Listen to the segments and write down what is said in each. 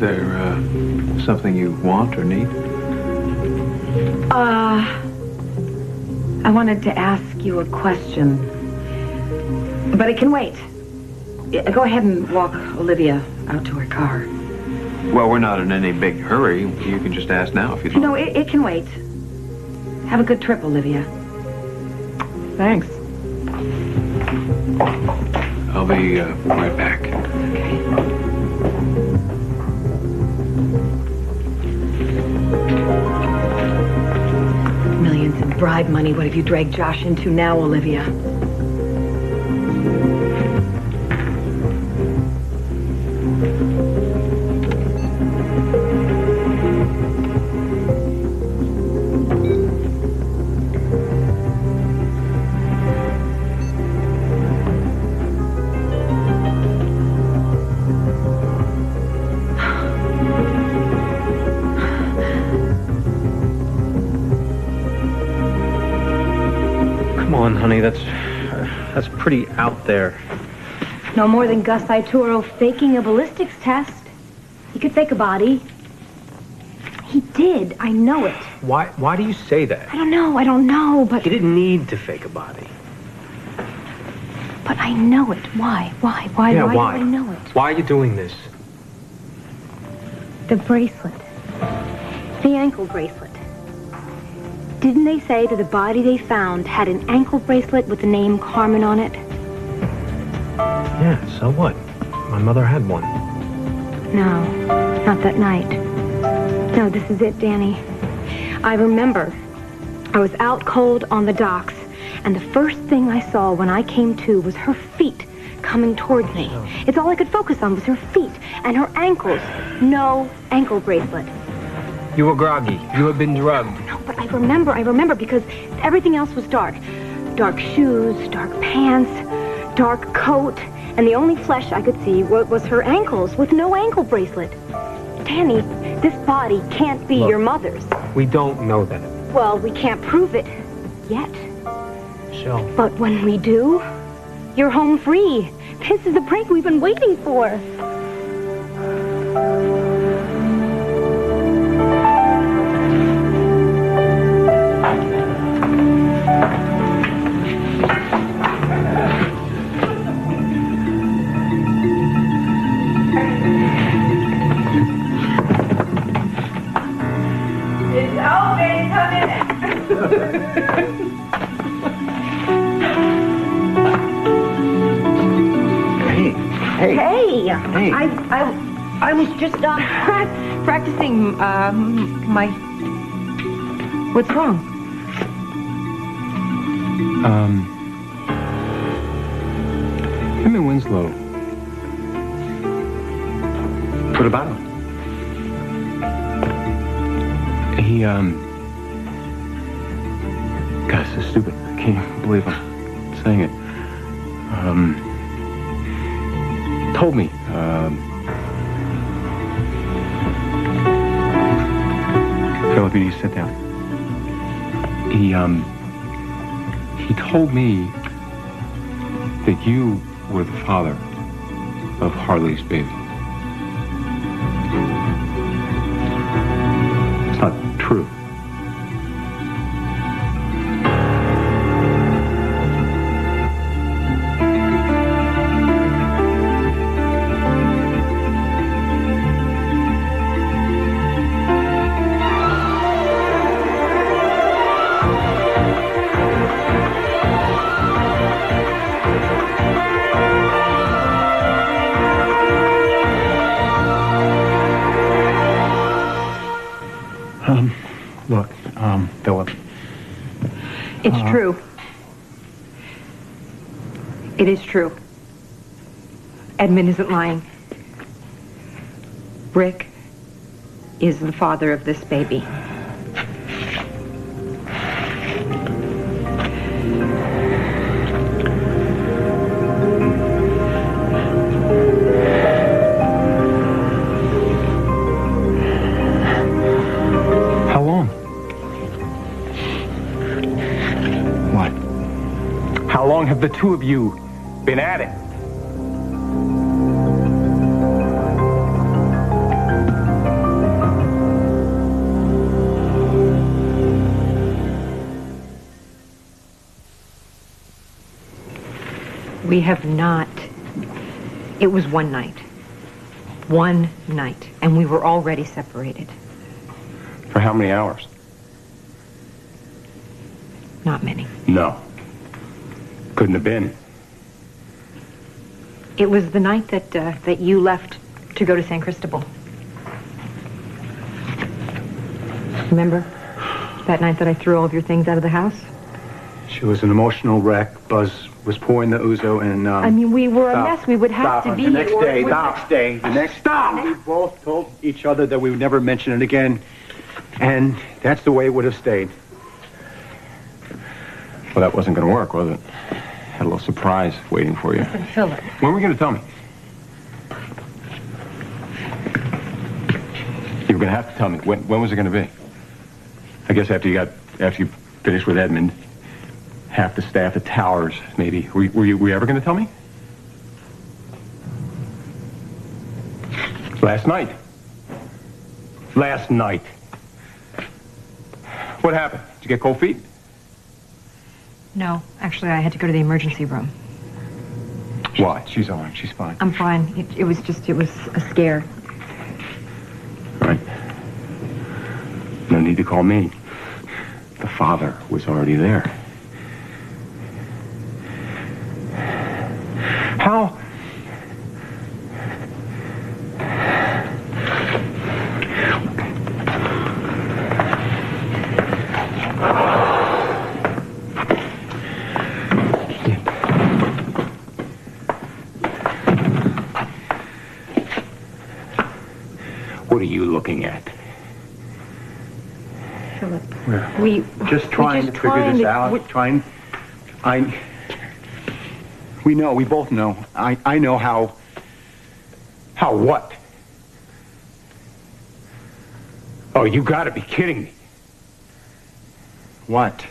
there something you want or need? I wanted to ask you a question, but it can wait. Go ahead and walk Olivia out to her car. Well, we're not in any big hurry. You can just ask now if you'd like. No, it can wait. Have a good trip, Olivia. Thanks. I'll be right back. Okay. Millions in bribe money. What have you dragged Josh into now, Olivia? Honey, that's pretty out there. No more than Gus Ituro faking a ballistics test. He could fake a body. He did. I know it. Why do you say that? I don't know, but... He didn't need to fake a body. But I know it. Why? Why do I know it? Why are you doing this? The bracelet. The ankle bracelet. Didn't they say that the body they found had an ankle bracelet with the name Carmen on it? Yeah, so what? My mother had one. No, not that night. No, this is it, Danny. I remember I was out cold on the docks, and the first thing I saw when I came to was her feet coming towards me. It's all I could focus on was her feet and her ankles. No ankle bracelet. You were groggy. You had been drugged. No, but I remember because everything else was dark. Dark shoes, dark pants, dark coat, and the only flesh I could see was her ankles with no ankle bracelet. Danny, this body can't be your mother's. We don't know that. Well, we can't prove it yet. Shell. But when we do, you're home free. This is the break we've been waiting for. Hey. I was just practicing my... What's wrong? Him and Winslow put a battle. He, God, it's so stupid. I can't even believe I'm saying it. Told me, Philip, you need to sit down. He told me that you were the father of Harley's baby. It's not true. Look, Philip. It's true. It is true. Edmund isn't lying. Rick is the father of this baby. How long have the two of you been at it? We have not. It was one night. One night. And we were already separated. For how many hours? Not many. No. Couldn't have been. It was the night that you left to go to San Cristobal. Remember? That night that I threw all of your things out of the house? She was an emotional wreck. Buzz was pouring the ouzo and, I mean, we were a mess. We would have to be. The next day, we both told each other that we would never mention it again. And that's the way it would have stayed. Well, that wasn't going to work, was it? Had a little surprise waiting for you. Listen, Philip. When were you going to tell me? You were going to have to tell me. When was it going to be? I guess after you finished with Edmund, half the staff at Towers, maybe. Were you ever going to tell me? Last night. Last night. What happened? Did you get cold feet? No, actually, I had to go to the emergency room. Why? She's all right. She's fine. I'm fine. It was a scare. Right. No need to call me. The father was already there. How? What are you looking at? Philip, We're just trying to figure this out. We know, we both know. I know how. How what? Oh, you gotta be kidding me. What?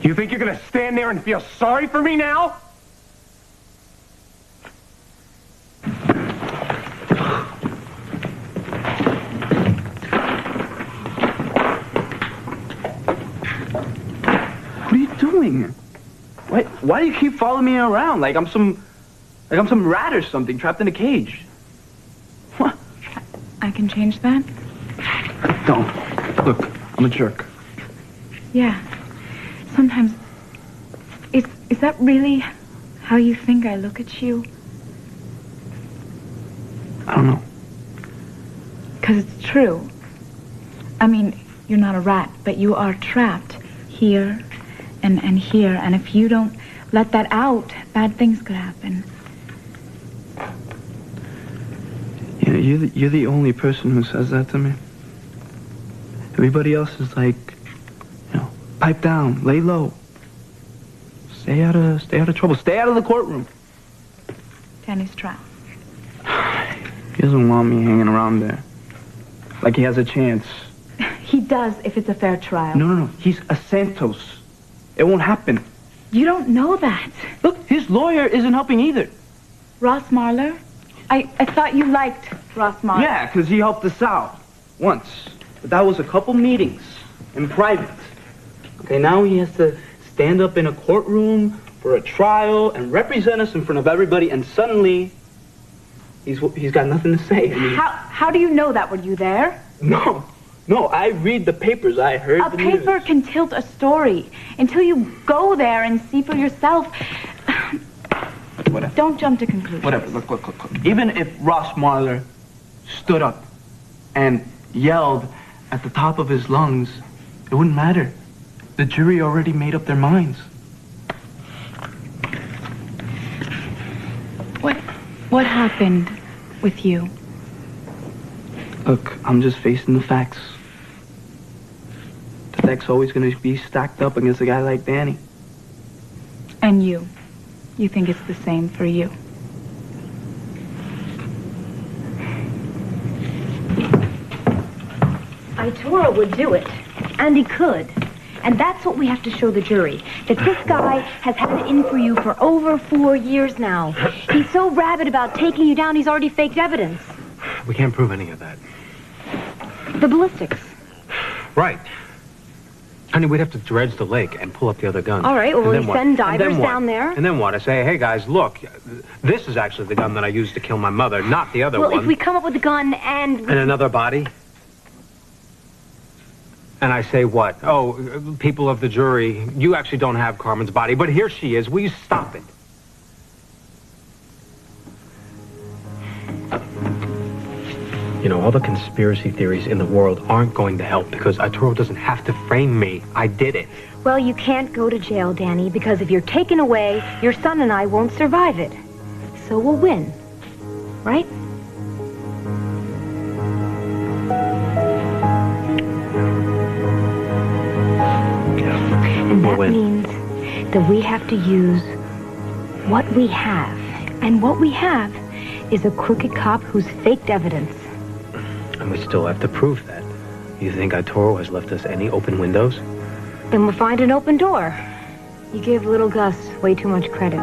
You think you're gonna stand there and feel sorry for me now? What are you doing? Why do you keep following me around like I'm some rat or something trapped in a cage? What? I can change that? Don't. Look, I'm a jerk. Yeah. Sometimes. Is that really how you think I look at you? I don't know. 'Cause it's true. I mean, you're not a rat, but you are trapped here and here. And if you don't let that out, bad things could happen. Yeah, you're the only person who says that to me. Everybody else is like, pipe down, lay low. Stay out of trouble. Stay out of the courtroom. Danny's trapped. He doesn't want me hanging around there. Like he has a chance. He does if it's a fair trial. No. He's a Santos. It won't happen. You don't know that. Look, his lawyer isn't helping either. Ross Marler? I thought you liked Ross Marler. Yeah, because he helped us out. Once. But that was a couple meetings. In private. Okay, now he has to stand up in a courtroom for a trial and represent us in front of everybody, and suddenly he's got nothing to say. I mean, How do you know that? Were you there? No, I read the papers. I heard A the paper news. can tilt a story until you go there and see for yourself. Whatever. Don't jump to conclusions. Whatever. Look. Even if Ross Marler stood up and yelled at the top of his lungs, it wouldn't matter. The jury already made up their minds. What happened with you? Look, I'm just facing the facts. The deck's always going to be stacked up against a guy like Danny. And you? You think it's the same for you? Aitora would do it, and he could. And that's what we have to show the jury, that this guy has had it in for you for over 4 years now. He's so rabid about taking you down, he's already faked evidence. We can't prove any of that. The ballistics. Right. Honey, we'd have to dredge the lake and pull up the other guns. All right, well, And then we what? send And then divers what? down there. And then what? I say, hey, guys, look, this is actually the gun that I used to kill my mother, not the other Well, one. if we come up with a gun and... And another body? And I say what? Oh, people of the jury, you actually don't have Carmen's body, but here she is. Will you stop it? You know, all the conspiracy theories in the world aren't going to help because Arturo doesn't have to frame me. I did it. Well, you can't go to jail, Danny, because if you're taken away, your son and I won't survive it. So we'll win. Right? And that means that we have to use what we have. And what we have is a crooked cop who's faked evidence. And we still have to prove that. You think Arturo has left us any open windows? Then we'll find an open door. You give little Gus way too much credit.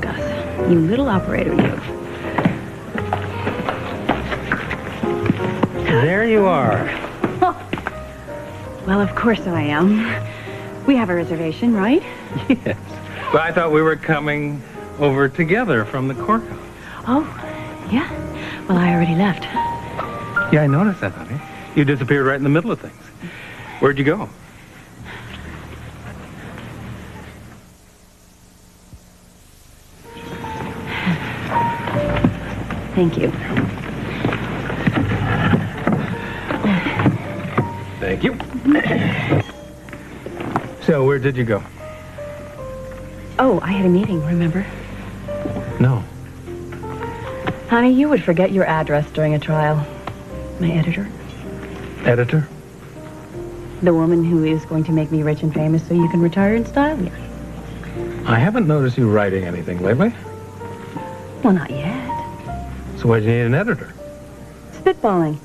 Gus. You little operator, you. There you are. Well, of course I am. We have a reservation, right? Yes. But I thought we were coming over together from the courthouse. Oh, yeah? Well, I already left. Yeah, I noticed that, honey. You disappeared right in the middle of things. Where'd you go? Thank you. Thank you. So, where did you go? Oh, I had a meeting, remember? No. Honey, you would forget your address during a trial. My editor. Editor? The woman who is going to make me rich and famous so you can retire in style? Yeah. I haven't noticed you writing anything lately. Well, not yet. So why do you need an editor? Spitballing.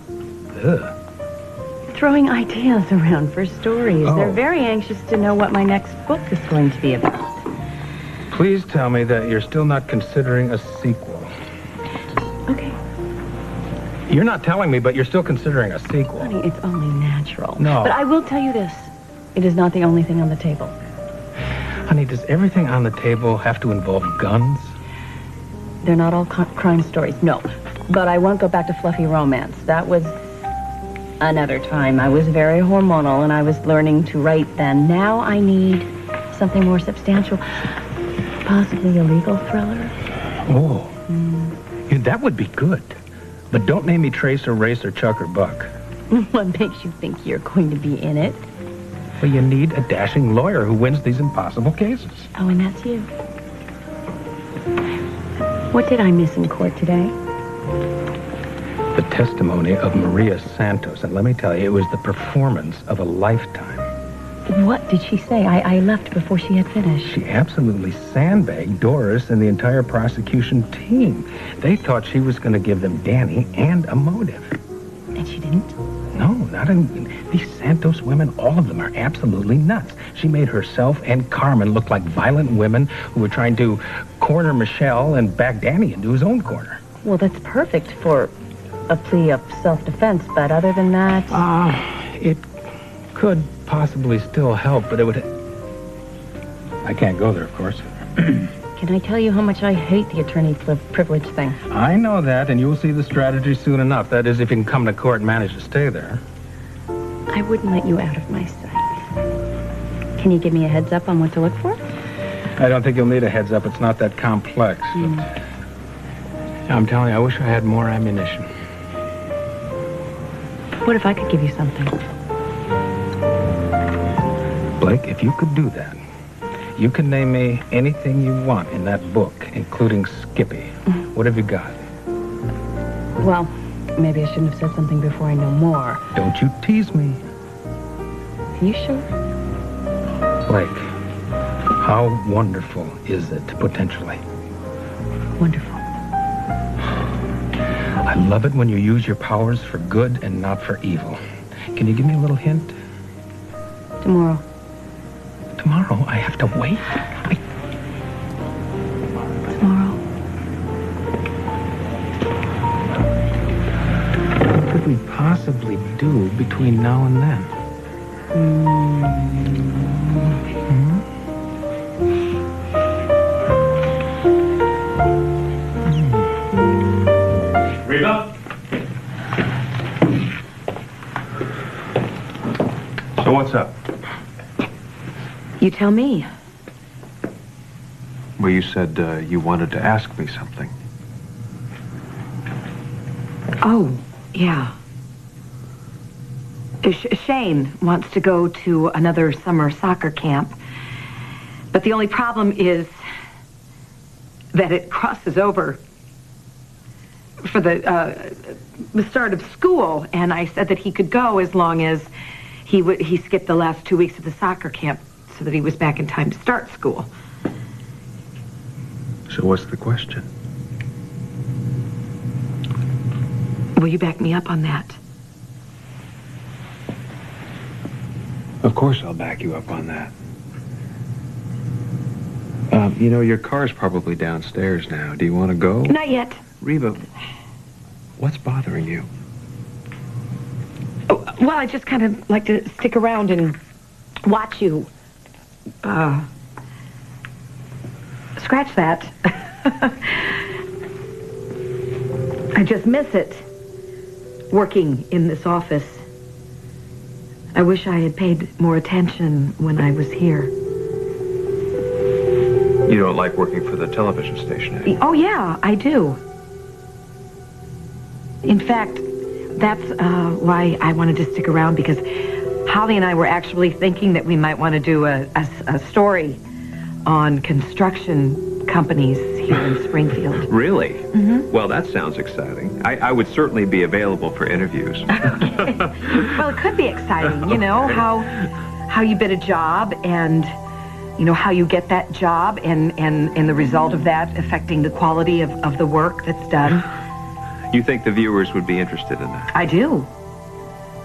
Ugh. Throwing ideas around for stories. Oh. They're very anxious to know what my next book is going to be about. Please tell me that you're still not considering a sequel. Okay. You're not telling me, but you're still considering a sequel. Honey, it's only natural. No. But I will tell you this. It is not the only thing on the table. Honey, does everything on the table have to involve guns? They're not all crime stories, no. But I won't go back to fluffy romance. That was another time. I was very hormonal, and I was learning to write then. Now I need something more substantial. Possibly a legal thriller. Oh. Yeah, that would be good. But don't name me Trace or Race or Chuck or Buck. What makes you think you're going to be in it? Well, you need a dashing lawyer who wins these impossible cases. Oh, and that's you. What did I miss in court today? The testimony of Maria Santos. And let me tell you, it was the performance of a lifetime. What did she say? I left before she had finished. She absolutely sandbagged Doris and the entire prosecution team. They thought she was going to give them Danny and a motive. And she didn't? No, not in... These Santos women, all of them are absolutely nuts. She made herself and Carmen look like violent women who were trying to corner Michelle and back Danny into his own corner. Well, that's perfect for a plea of self-defense, but other than that... It could possibly still help, but it would... I can't go there, of course. Can I tell you how much I hate the attorney privilege thing? I know that, and you'll see the strategy soon enough. That is, if you can come to court and manage to stay there. I wouldn't let you out of my sight. Can you give me a heads up on what to look for? I don't think you'll need a heads up. It's not that complex. But I'm telling you, I wish I had more ammunition. What if I could give you something? Blake, if you could do that, you can name me anything you want in that book, including Skippy. What have you got? Well, maybe I shouldn't have said something before I know more. Don't you tease me. Are you sure? Blake, how wonderful is it, potentially, Wonderful. I love it when you use your powers for good and not for evil. Can you give me a little hint? Tomorrow. Tomorrow I have to wait. Tomorrow. What could we possibly do between now and then? Reba? So what's up? You tell me. Well, you said you wanted to ask me something. Oh, yeah. Shane wants to go to another summer soccer camp. But the only problem is that it crosses over for the start of school. And I said that he could go as long as he skipped the last 2 weeks of the soccer camp so that he was back in time to start school. So what's the question? Will you back me up on that? Of course I'll back you up on that. You know, your car's probably downstairs now. Do you want to go? Not yet. Reba, what's bothering you? Oh, well, I just kind of like to stick around and watch you. Scratch that. I just miss it. Working in this office. I wish I had paid more attention when I was here. You don't like working for the television station anymore? Oh, yeah, I do. In fact, that's why I wanted to stick around, because Holly and I were actually thinking that we might want to do a story on construction companies here in Springfield. Really? Mm-hmm. Well, that sounds exciting. I would certainly be available for interviews. Well, it could be exciting, you know, how you get a job and, you know, how you get that job and the result of that affecting the quality of the work that's done. You think the viewers would be interested in that? I do.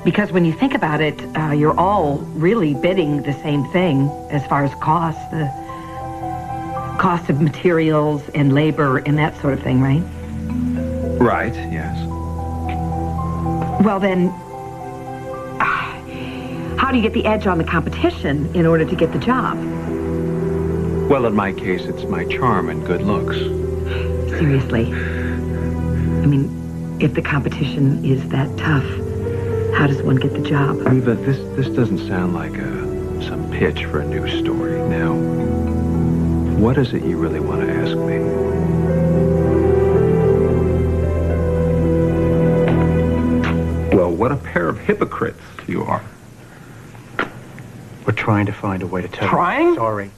Because when you think about it, you're all really bidding the same thing as far as cost, the cost of materials and labor and that sort of thing, right? Right, yes. Well, then, how do you get the edge on the competition in order to get the job? Well, in my case, it's my charm and good looks. Seriously. I mean, if the competition is that tough, how does one get the job? Reba, this doesn't sound like some pitch for a news story. Now, what is it you really want to ask me? Well, what a pair of hypocrites you are. We're trying to find a way to tell Trying? you. Sorry.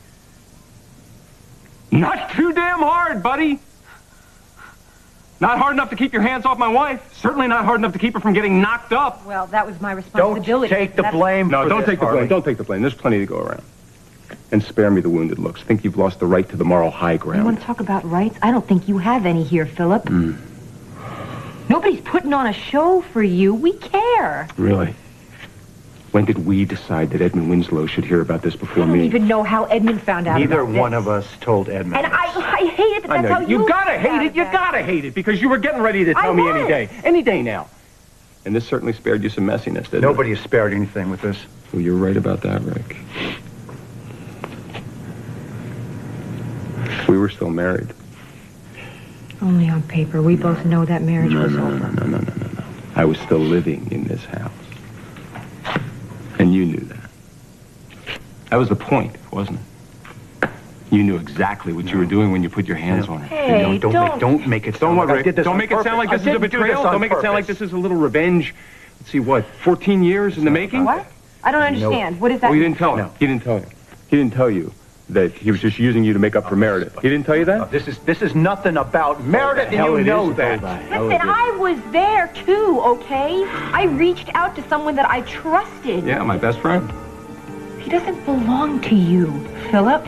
Not too damn hard, buddy. Not hard enough to keep your hands off my wife. Certainly not hard enough to keep her from getting knocked up. Well, that was my Don't responsibility. take the blame. No, for don't this, take the Harley. blame. Don't take the blame. There's plenty to go around. And spare me the wounded looks. Think you've lost the right to the moral high You ground. want to talk about rights? I don't think you have any here, Philip. Nobody's putting on a show for you. We care. Really? When did we decide that Edmund Winslow should hear about this before I don't me? even know how Edmund found out Neither about this. one of us told Edmund. And I hate it, but I that's know. how You gotta hate it. You about gotta hate it because you were getting ready to tell me any was. day. Any day now. And this certainly spared you some messiness, didn't Nobody has spared anything with this. it? Well, you're right about that, Rick. We were still married. Only on paper. We both know that marriage was over. No. I was still living in this house. And you knew that. That was the point, wasn't it? You knew exactly what you were doing when you put your hands on her. Hey, Don't make it sound Don't like I worry. did this Don't on make it sound like purpose. this is I a didn't do betrayal. this on Don't make it sound like purpose. this is a little revenge. Let's see, what, 14 years in the making? What? I don't understand. What is that? Oh, you didn't tell him. No. He didn't tell you. He didn't tell you that he was just using you to make up for Meredith. He didn't tell you that? This is nothing about Meredith, and you know that. Listen, I was there too, okay? I reached out to someone that I trusted. Yeah, my best friend. He doesn't belong to you, Philip.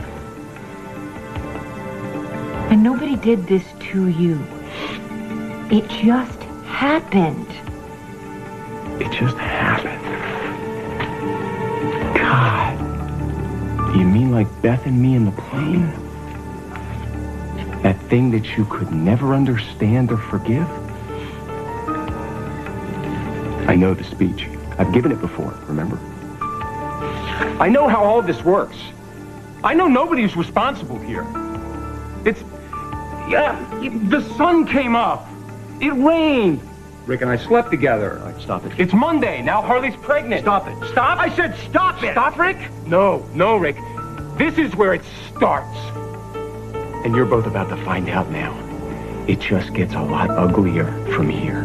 And nobody did this to you. It just happened. It just happened. God. You mean like Beth and me in the plane? That thing that you could never understand or forgive? I know the speech. I've given it before, remember? I know how all this works. I know nobody's responsible here. The sun came up. It rained. Rick and I slept together. Stop it. It's Monday. Now Harley's pregnant. Stop it. Stop? I said stop it. Stop, Rick? No, Rick. This is where it starts. And you're both about to find out now. It just gets a lot uglier from here.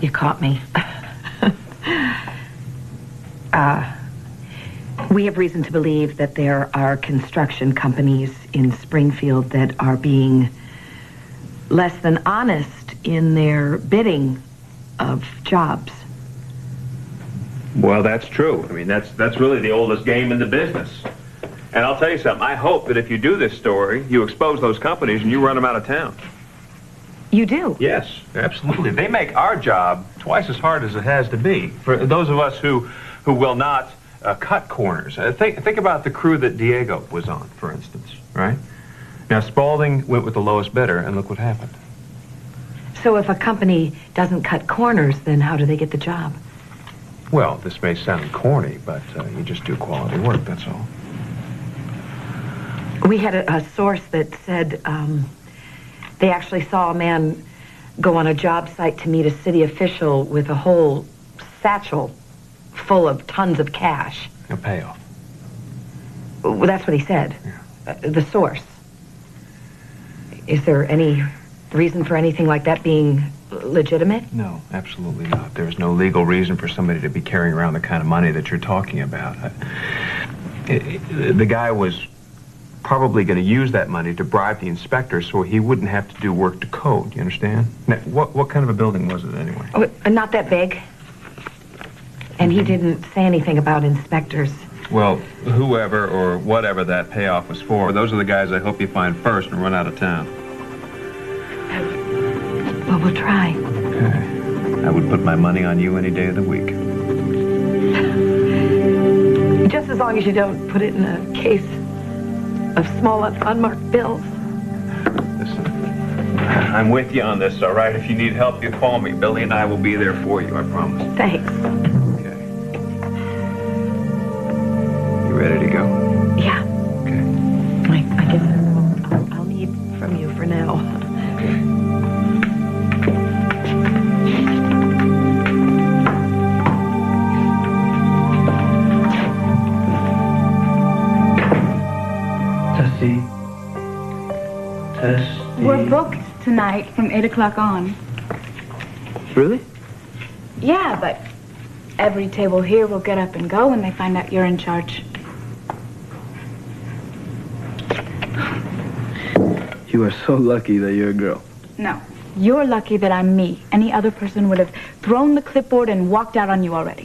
You caught me. We have reason to believe that there are construction companies in Springfield that are being less than honest in their bidding of jobs. Well, that's true. I mean, that's really the oldest game in the business. And I'll tell you something. I hope that if you do this story, you expose those companies and you run them out of town. You do? Yes, absolutely. They make our job twice as hard as it has to be. For those of us who will not cut corners. Think about the crew that Diego was on, for instance, right? Now, Spaulding went with the lowest bidder, and look what happened. So if a company doesn't cut corners, then how do they get the job? Well, this may sound corny, but you just do quality work, that's all. We had a source that said they actually saw a man go on a job site to meet a city official with a whole satchel full of tons of cash. A payoff. Well, that's what he said. Yeah. The source. Is there any reason for anything like that being legitimate? No, absolutely not. There's no legal reason for somebody to be carrying around the kind of money that you're talking about. The guy was probably going to use that money to bribe the inspector so he wouldn't have to do work to code, you understand? Now, what kind of a building was it anyway? Oh, not that big. And he didn't say anything about inspectors. Well, whoever or whatever that payoff was for, those are the guys I hope you find first and run out of town. Well, we'll try. Okay. I would put my money on you any day of the week. Just as long as you don't put it in a case of small unmarked bills. Listen, I'm with you on this, all right? If you need help, you call me. Billy and I will be there for you, I promise. Thanks. Okay. You ready to go? Yeah. Okay. I guess that's all I'll need from you for now. Okay. We're booked tonight from 8 o'clock on. Really? Yeah, but every table here will get up and go when they find out you're in charge. You are so lucky that you're a girl. No, you're lucky that I'm me. Any other person would have thrown the clipboard and walked out on you already.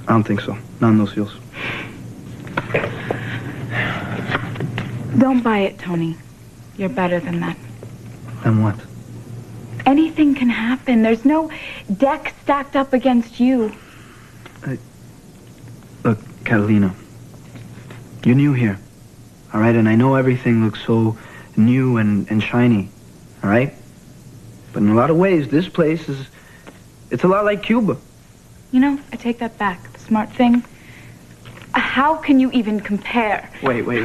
I don't think so. Not in those heels. Don't buy it, Tony. You're better than that. Then what? Anything can happen. There's no deck stacked up against you. Look, Catalina, you're new here, all right? And I know everything looks so new and shiny, all right? But in a lot of ways, this place it's a lot like Cuba. You know, I take that back. The smart thing. How can you even compare? Wait, look.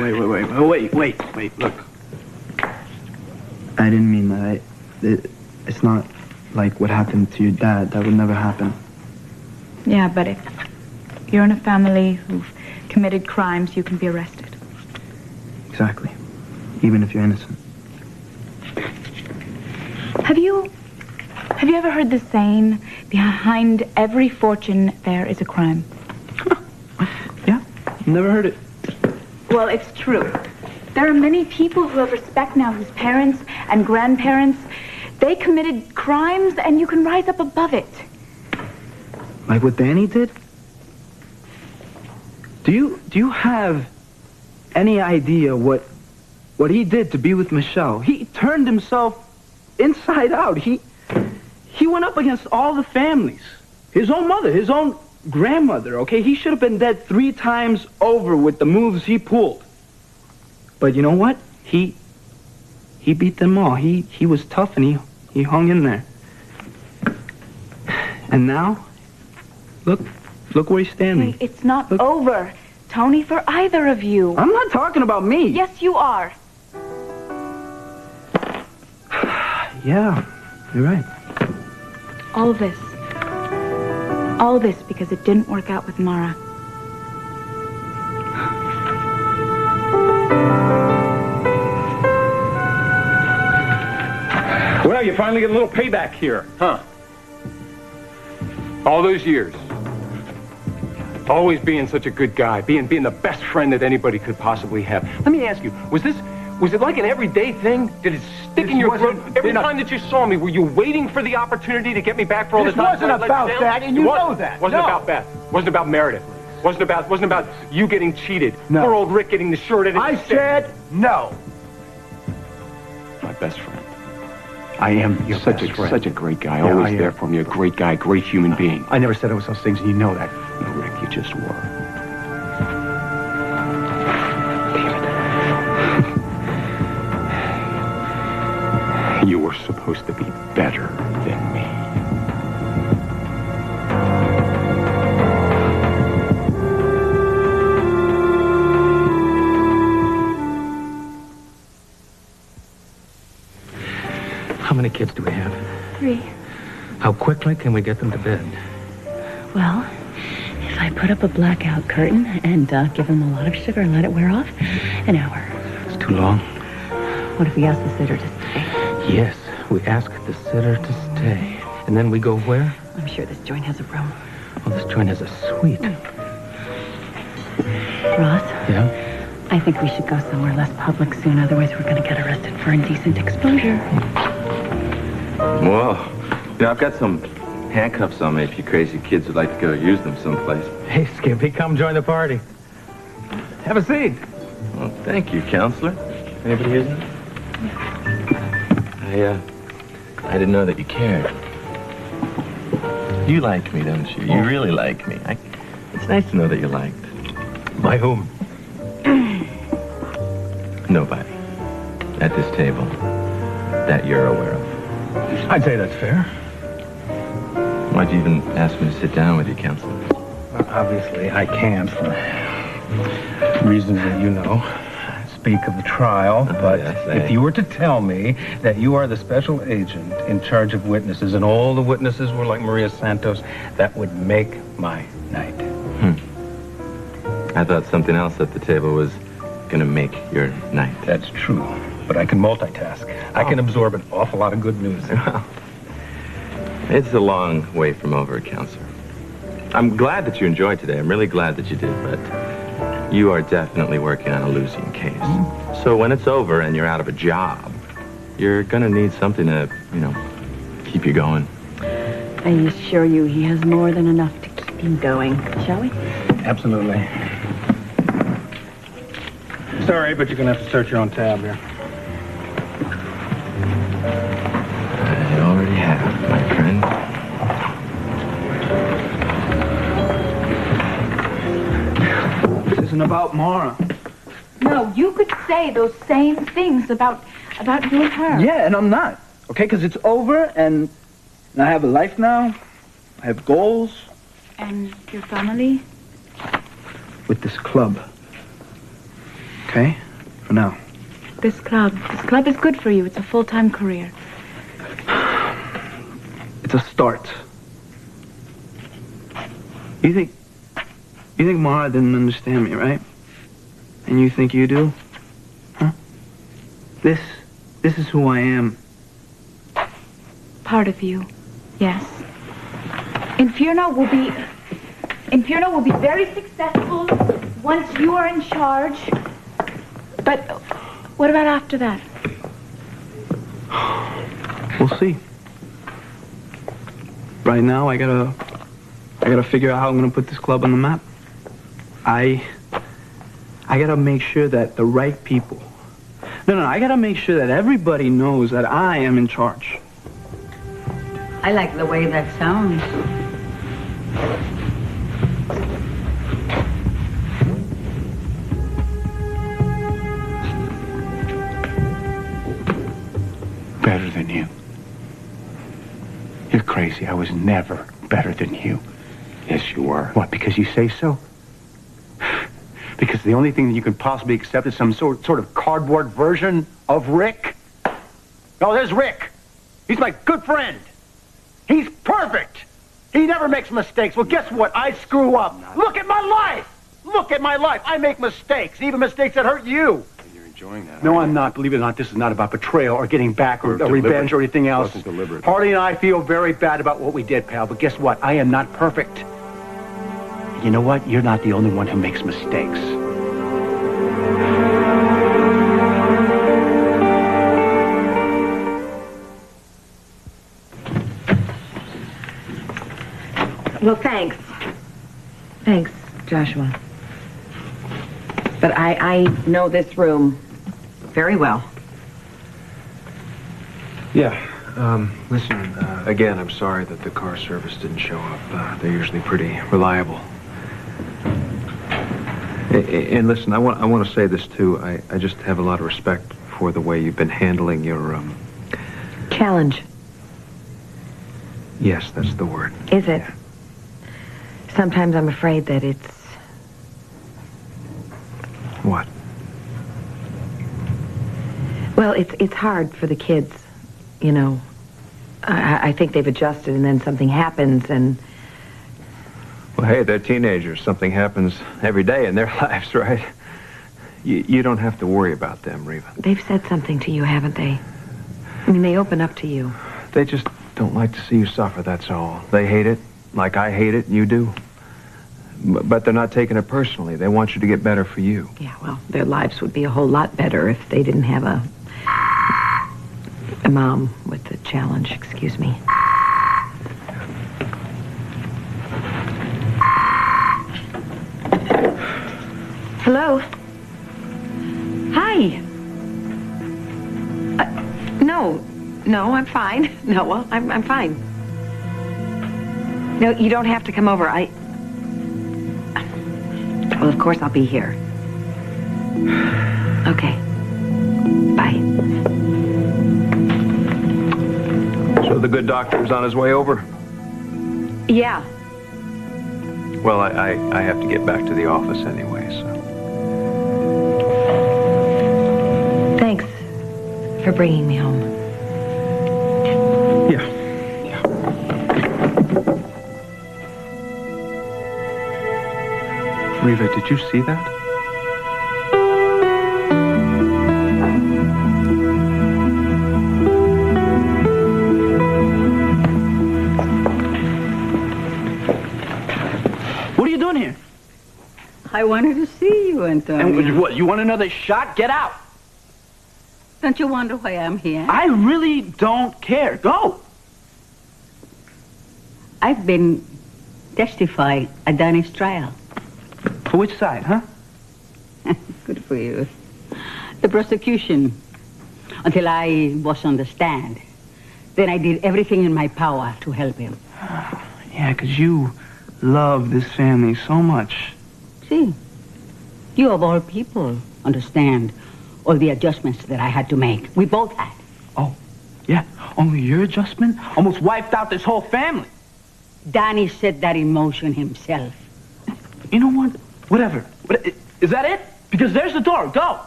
I didn't mean that. It's not like what happened to your dad. That would never happen. Yeah, but if you're in a family who've committed crimes, you can be arrested. Exactly. Even if you're innocent. Have you ever heard the saying, behind every fortune there is a crime? Yeah, never heard it. Well, it's true. There are many people who have respect now whose parents and grandparents, They committed crimes, and you can rise up above it. Like what Danny did? Do you have any idea what he did to be with Michelle? He turned himself inside out. He went up against all the families. His own mother, his own grandmother, okay? He should have been dead 3 times over with the moves he pulled. But you know what? He beat them all. He was tough and he hung in there. And now, look where he's standing. It's not over, Tony, for either of you. I'm not talking about me. Yes, you are. Yeah, you're right. All this because it didn't work out with Mara. Well, you finally get a little payback here, huh? All those years. Always being such a good guy, being the best friend that anybody could possibly have. Let me ask you, was it like an everyday thing? Did it stick in your throat? Every time that you saw me, were you waiting for the opportunity to get me back for all the time? This wasn't about that, and you know that. Wasn't about Beth. Wasn't about Meredith. Wasn't about you getting cheated. No. Poor old Rick getting the short end of the I said no. My best friend. I am Your such best a friend. such a great guy. Yeah, Always I there am. for me. A great guy, great human being. I never said it was those things, and you know that. No, Rick, you just were. You were supposed to be better than me. How many kids do we have? 3. How quickly can we get them to bed? Well, if I put up a blackout curtain and give them a lot of sugar and let it wear off, an hour. It's too long. What if we ask the sitter to stay? Yes, we ask the sitter to stay. And then we go where? I'm sure this joint has a room. Oh, this joint has a suite. Ross, Yeah? I think we should go somewhere less public soon. Otherwise, we're going to get arrested for indecent exposure. Well, I've got some handcuffs on me if you crazy kids would like to go use them someplace. Hey, Skippy, come join the party. Have a seat. Well, thank you, counselor. Anybody use them? I didn't know that you cared. You like me, don't you? You really like me. It's nice to know that you're liked. By whom? Nobody. At this table. That you're aware of. I'd say that's fair. Why'd you even ask me to sit down with you, counselor? Well, obviously, I can't, for reasons that you know, speak of the trial. But yes, if you were to tell me that you are the special agent in charge of witnesses and all the witnesses were like Maria Santos, that would make my night. I thought something else at the table was gonna make your night. That's true. But I can multitask. I can absorb an awful lot of good news. It's a long way from over, counselor. I'm glad that you enjoyed today. I'm really glad that you did, but you are definitely working on a losing case. So when it's over and you're out of a job, you're gonna need something to, keep you going. I assure you, he has more than enough to keep him going. Shall we? Absolutely. Sorry, but you're going to have to start your own tab here. I already have, my friend. This isn't about Mara. No, you could say those same things about you and her. Yeah, and I'm not. Okay, because it's over, and I have a life now. I have goals. And your family? With this club. Okay? For now. This club is good for you. It's a full-time career. It's a start. You think Mara didn't understand me, right? And you think you do? Huh? This is who I am. Part of you, yes. Inferno will be very successful once you are in charge. But what about after that? We'll see. Right now, I gotta figure out how I'm gonna put this club on the map. I gotta make sure that the right people... No, I gotta make sure that everybody knows that I am in charge. I like the way that sounds. Better than you. You're crazy. I was never better than you. Yes, you were. What, because you say so? Because the only thing that you could possibly accept is some sort of cardboard version of Rick? Oh, there's Rick. He's my good friend. He's perfect. He never makes mistakes. Well, guess what? I screw up. Look at my life. Look at my life. I make mistakes, even mistakes that hurt you. You're enjoying that. No, I'm not. Believe it or not, this is not about betrayal or getting back or revenge or anything else. It wasn't deliberate. Harley and I feel very bad about what we did, pal. But guess what? I am not perfect. You know what? You're not the only one who makes mistakes. Well, thanks. Thanks, Joshua. But I know this room very well. Yeah. Listen, again, I'm sorry that the car service didn't show up. They're usually pretty reliable. And listen, I want to say this too. I just have a lot of respect for the way you've been handling your Challenge. Yes, that's the word. Is it? Sometimes I'm afraid that it's... What? Well, it's hard for the kids, you know. I think they've adjusted and then something happens and... Well, hey, they're teenagers. Something happens every day in their lives, right? You don't have to worry about them, Reva. They've said something to you, haven't they? I mean, they open up to you. They just don't like to see you suffer, that's all. They hate it, like I hate it, and you do. But they're not taking it personally. They want you to get better for you. Yeah, well, their lives would be a whole lot better if they didn't have a mom with the challenge, excuse me. Hello? Hi. No, I'm fine. No, well, I'm fine. No, you don't have to come over. Well, of course I'll be here. Okay. Bye. So the good doctor's on his way over? Yeah. Well, I have to get back to the office anyway, so... Thanks for bringing me home. Yeah. Reva, did you see that? What are you doing here? I wanted to see you, Antonio. And what, you want another shot? Get out. Don't you wonder why I'm here? I really don't care. Go. I've been testifying at Danny's trial. For which side, huh? Good for you. The prosecution. Until I was on the stand. Then I did everything in my power to help him. Yeah, because you love this family so much. See, you of all people understand all the adjustments that I had to make. We both had. Oh, yeah. Only your adjustment almost wiped out this whole family. Danny set that in motion himself. You know what? Whatever. Is that it? Because there's the door. Go.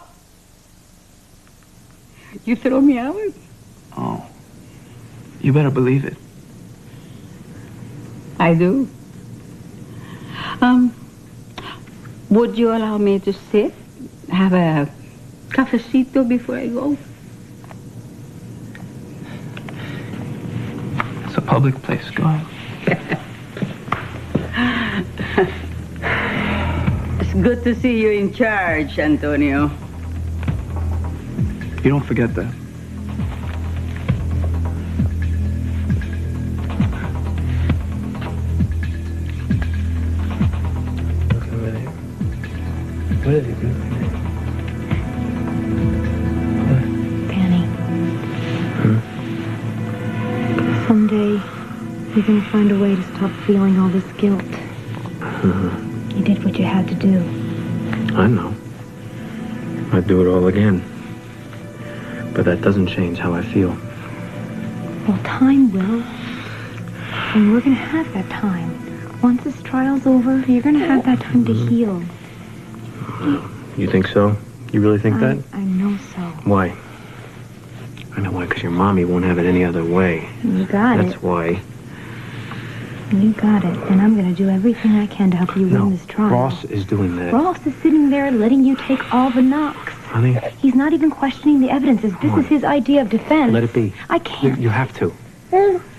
You throw me out? Oh. You better believe it. I do. Would you allow me to sit? Have a cafecito before I go? It's a public place. Go ahead. It's good to see you in charge, Antonio. You don't forget that. Danny. Someday, you're going to find a way to stop feeling all this guilt. You did what you had to do. I know. I'd do it all again. But that doesn't change how I feel. Well, time will. And we're going to have that time. Once this trial's over, you're going to have that time to heal. You think so? You really think that? I know so. Why? I know why, because your mommy won't have it any other way. You got That's why. You got it. And I'm going to do everything I can to help you win this trial. Ross is doing that. Ross is sitting there letting you take all the knocks. Honey, He's not even questioning the evidence. This is his idea of defense. let it be. I can't. You have to.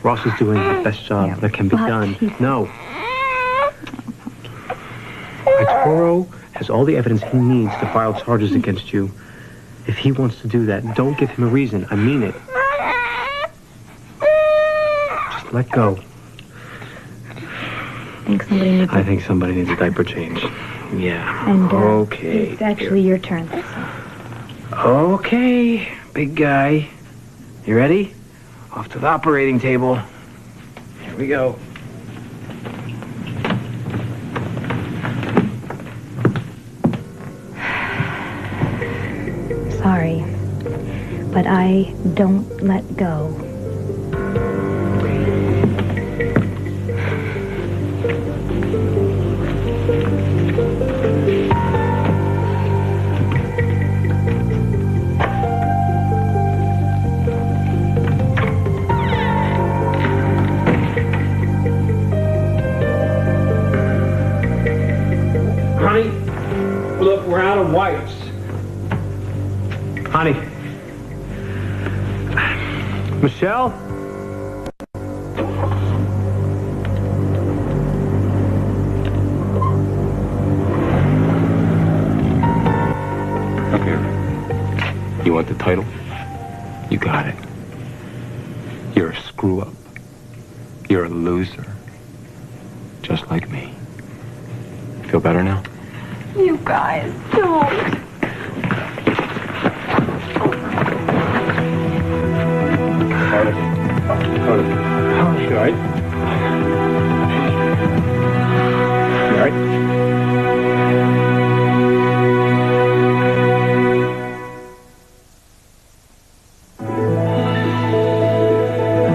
Ross is doing the best job that can be but done. he's- No. Arturo has all the evidence he needs to file charges against you. If he wants to do that, don't give him a reason. I mean it. Just let go. I think somebody needs I think somebody needs a diaper change. Yeah. And, okay. It's actually your turn. Okay, big guy. You ready? Off to the operating table. Here we go. Sorry, but I don't let go. Honey, look, we're out of wipes. Honey. Michelle? Up here. You want the title? You got it. You're a screw-up. You're a loser. Just like me. Feel better now? You guys, don't. You all right? You all right?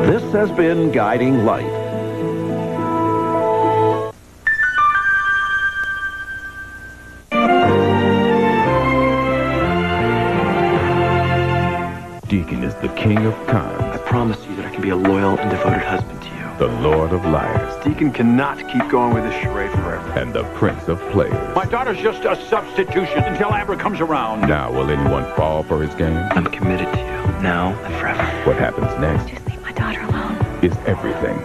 This has been Guiding Light. Deacon is the king of cons, I promise you that I can be a loyal and devoted husband to you. the lord of liars, Deacon cannot keep going with this charade forever. and the prince of players. My daughter's just a substitution until Amber comes around. Now, will anyone fall for his game? I'm committed to you, now and forever. What happens next Just leave my daughter alone. is everything.